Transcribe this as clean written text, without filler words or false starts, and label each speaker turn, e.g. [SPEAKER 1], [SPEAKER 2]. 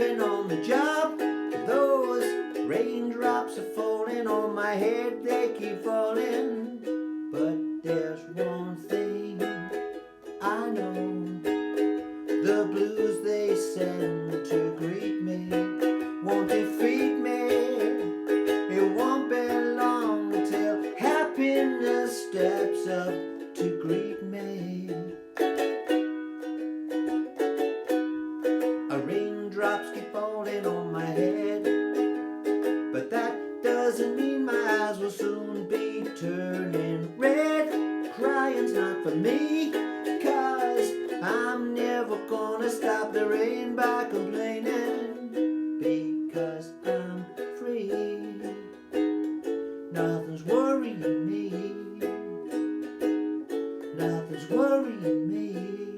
[SPEAKER 1] sleeping on the job. Those raindrops are falling on my head, they keep falling. But there's one thing I know, the blues they send to greet me won't defeat me. It won't be long till happiness steps up to greet me. Raindrops keep falling on my head, but that doesn't mean my eyes will soon be turning red. Crying's not for me, 'cause I'm never gonna stop the rain by complaining, because I'm free. Nothing's worrying me, nothing's worrying me.